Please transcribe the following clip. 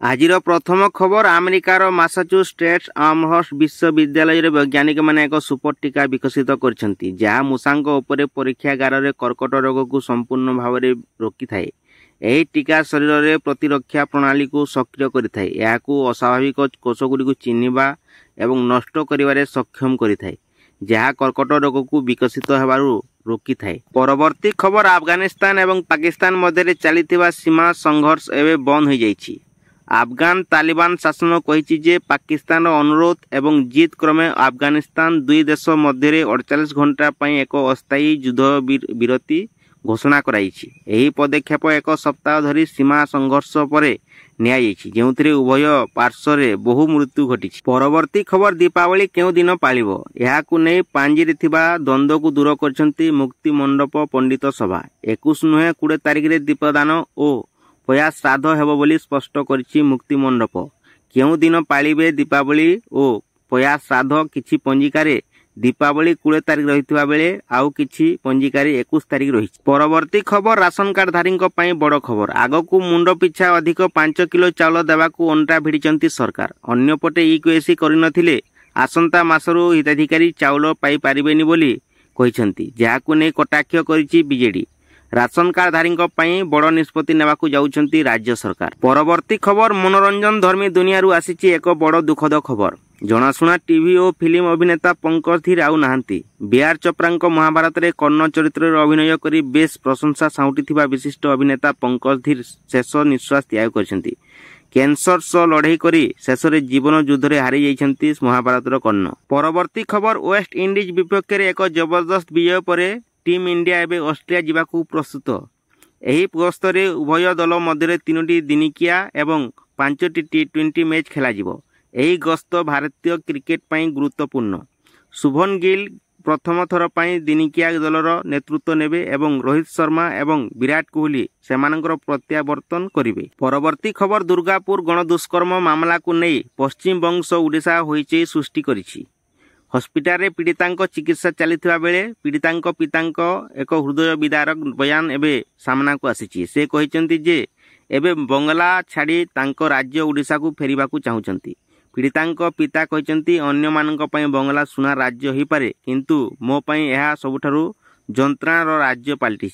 ଆଜିର ପ୍ରଥମ ଖବର ଆମେରିକାର ମାସାଚୁସେଟ୍ସ ଆମହର୍ଷ୍ଟ ବିଶ୍ୱବିଦ୍ୟାଳୟରେ ବୈଜ୍ଞାନିକମାନେ ଏକ ସୁପର ଟୀକା ବିକଶିତ କରିଛନ୍ତି ଯାହା ମୂଷାଙ୍କ ଉପରେ ପରୀକ୍ଷାଗାରରେ କର୍କଟ ରୋଗକୁ ସମ୍ପୂର୍ଣ୍ଣ ଭାବରେ ରୋକିଥାଏ। ଏହି ଟୀକା ଶରୀରରେ ପ୍ରତିରକ୍ଷା ପ୍ରଣାଳୀକୁ ସକ୍ରିୟ କରିଥାଏ, ଏହାକୁ ଅସ୍ୱାଭାବିକ କୋଷଗୁଡ଼ିକୁ ଚିହ୍ନିବା ଏବଂ ନଷ୍ଟ କରିବାରେ ସକ୍ଷମ କରିଥାଏ, ଯାହା କର୍କଟ ରୋଗକୁ ବିକଶିତ ହେବାରୁ ରୋକିଥାଏ। ପରବର୍ତ୍ତୀ ଖବର ଆଫଗାନିସ୍ତାନ ଏବଂ ପାକିସ୍ତାନ ମଧ୍ୟରେ ଚାଲିଥିବା ସୀମା ସଂଘର୍ଷ ଏବେ ବନ୍ଦ ହୋଇଯାଇଛି। ଆଫଗାନ ତାଲିବାନ ଶାସନ କହିଛି ଯେ ପାକିସ୍ତାନର ଅନୁରୋଧ ଏବଂ ଜିତ୍ କ୍ରମେ ଆଫଗାନିସ୍ତାନ ଦୁଇ ଦେଶ ମଧ୍ୟରେ 48 ଘଣ୍ଟା ପାଇଁ ଏକ ଅସ୍ଥାୟୀ ଯୁଦ୍ଧବିରତି ଘୋଷଣା କରାଯାଇଛି। ଏହି ପଦକ୍ଷେପ ଏକ ସପ୍ତାହ ଧରି ସୀମା ସଂଘର୍ଷ ପରେ ନିଆଯାଇଛି, ଯେଉଁଥିରେ ଉଭୟ ପାର୍ଶ୍ୱରେ ବହୁ ମୃତ୍ୟୁ ଘଟିଛି। ପରବର୍ତ୍ତୀ ଖବର ଦୀପାବଳି କେଉଁ ଦିନ ପାଳିବ, ଏହାକୁ ନେଇ ପାଞ୍ଜିରେ ଥିବା ଦ୍ୱନ୍ଦ୍ୱକୁ ଦୂର କରିଛନ୍ତି ମୁକ୍ତି ମଣ୍ଡପ ପଣ୍ଡିତ ସଭା। 21 ନୁହେଁ 20 ତାରିଖରେ ଦୀପଦାନ ଓ ପୟା ଶ୍ରାଦ୍ଧ ହେବ ବୋଲି ସ୍ପଷ୍ଟ କରିଛି ମୁକ୍ତି ମଣ୍ଡପ। କେଉଁ ଦିନ ପାଳିବେ ଦୀପାବଳି ଓ ପୟା ଶ୍ରାଦ୍ଧ, କିଛି ପଞ୍ଜିକାରେ ଦୀପାବଳି 20 ତାରିଖ ରହିଥିବା ବେଳେ ଆଉ କିଛି ପଞ୍ଜିକାରେ 21 ତାରିଖ ରହିଛି। ପରବର୍ତ୍ତୀ ଖବର ରାସନ କାର୍ଡଧାରୀଙ୍କ ପାଇଁ ବଡ଼ ଖବର। ଆଗକୁ ମୁଣ୍ଡ ପିଛା ଅଧିକ 5 କିଲୋ ଚାଉଳ ଦେବାକୁ ଅଣ୍ଟା ଭିଡ଼ିଛନ୍ତି ସରକାର। ଅନ୍ୟପଟେ ଇକ୍ୟୁଏସି କରିନଥିଲେ ଆସନ୍ତା ମାସରୁ ହିତାଧିକାରୀ ଚାଉଳ ପାଇପାରିବେନି ବୋଲି କହିଛନ୍ତି, ଯାହାକୁ ନେଇ କଟାକ୍ଷ କରିଛି ବିଜେଡି। ରାସନ କାର୍ଡଧାରୀଙ୍କ ପାଇଁ ବଡ଼ ନିଷ୍ପତ୍ତି ନେବାକୁ ଯାଉଛନ୍ତି ରାଜ୍ୟ ସରକାର। ପରବର୍ତ୍ତୀ ଖବର ମନୋରଞ୍ଜନ ଧର୍ମୀ ଦୁନିଆରୁ ଆସିଛି ଏକ ବଡ଼ ଦୁଃଖଦ ଖବର। ଜଣାଶୁଣା ଟିଭି ଓ ଫିଲ୍ମ ଅଭିନେତା ପଙ୍କଜ ଧୀର ଆଉ ନାହାନ୍ତି। ବିଆର ଚୋପ୍ରାଙ୍କ ମହାଭାରତରେ କର୍ଣ୍ଣ ଚରିତ୍ରରେ ଅଭିନୟ କରି ବେଶ୍ ପ୍ରଶଂସା ସାଉଁଟିଥିବା ବିଶିଷ୍ଟ ଅଭିନେତା ପଙ୍କଜ ଧୀର ଶେଷ ନିଶ୍ୱାସ ତ୍ୟାଗ କରିଛନ୍ତି। କ୍ୟାନ୍ସର ସହ ଲଢ଼େଇ କରି ଶେଷରେ ଜୀବନ ଯୁଦ୍ଧରେ ହାରିଯାଇଛନ୍ତି ମହାଭାରତର କର୍ଣ୍ଣ। ପରବର୍ତ୍ତୀ ଖବର ୱେଷ୍ଟ ଇଣ୍ଡିଜ ବିପକ୍ଷରେ ଏକ ଜବରଦସ୍ତ ବିଜୟ ପରେ ଟିମ୍ ଇଣ୍ଡିଆ ଏବେ ଅଷ୍ଟ୍ରେଲିଆ ଯିବାକୁ ପ୍ରସ୍ତୁତ। ଏହି ଗସ୍ତରେ ଉଭୟ ଦଳ ମଧ୍ୟରେ 3ଟି ଦିନିକିଆ ଏବଂ 5ଟି ଟି20 ମ୍ୟାଚ୍ ଖେଳାଯିବ। ଏହି ଗସ୍ତ ଭାରତୀୟ କ୍ରିକେଟ ପାଇଁ ଗୁରୁତ୍ୱପୂର୍ଣ୍ଣ। ଶୁଭନ ଗିଲ୍ ପ୍ରଥମ ଥର ପାଇଁ ଦିନିକିଆ ଦଳର ନେତୃତ୍ୱ ନେବେ ଏବଂ ରୋହିତ ଶର୍ମା ଏବଂ ବିରାଟ କୋହଲି ସେମାନଙ୍କର ପ୍ରତ୍ୟାବର୍ତ୍ତନ କରିବେ। ପରବର୍ତ୍ତୀ ଖବର ଦୁର୍ଗାପୁର ଗଣଦୁଷ୍କର୍ମ ମାମଲାକୁ ନେଇ ପଶ୍ଚିମବଙ୍ଗ ସହ ଓଡ଼ିଶା ହଇଚଇ ସୃଷ୍ଟି କରିଛି। ହସ୍ପିଟାଲରେ ପୀଡ଼ିତାଙ୍କ ଚିକିତ୍ସା ଚାଲିଥିବା ବେଳେ ପୀଡ଼ିତାଙ୍କ ପିତାଙ୍କ ଏକ ହୃଦୟ ବିଦାରକ ବୟାନ ଏବେ ସାମ୍ନାକୁ ଆସିଛି। ସେ କହିଛନ୍ତି ଯେ ଏବେ ବଙ୍ଗଳା ଛାଡ଼ି ତାଙ୍କ ରାଜ୍ୟ ଓଡ଼ିଶାକୁ ଫେରିବାକୁ ଚାହୁଁଛନ୍ତି। ପୀଡ଼ିତାଙ୍କ ପିତା କହିଛନ୍ତି, ଅନ୍ୟମାନଙ୍କ ପାଇଁ ବଙ୍ଗଳା ସୁନା ରାଜ୍ୟ ହୋଇପାରେ, କିନ୍ତୁ ମୋ ପାଇଁ ଏହା ସବୁଠାରୁ ଯନ୍ତ୍ରଣାର ରାଜ୍ୟ ପାଲଟିଛି।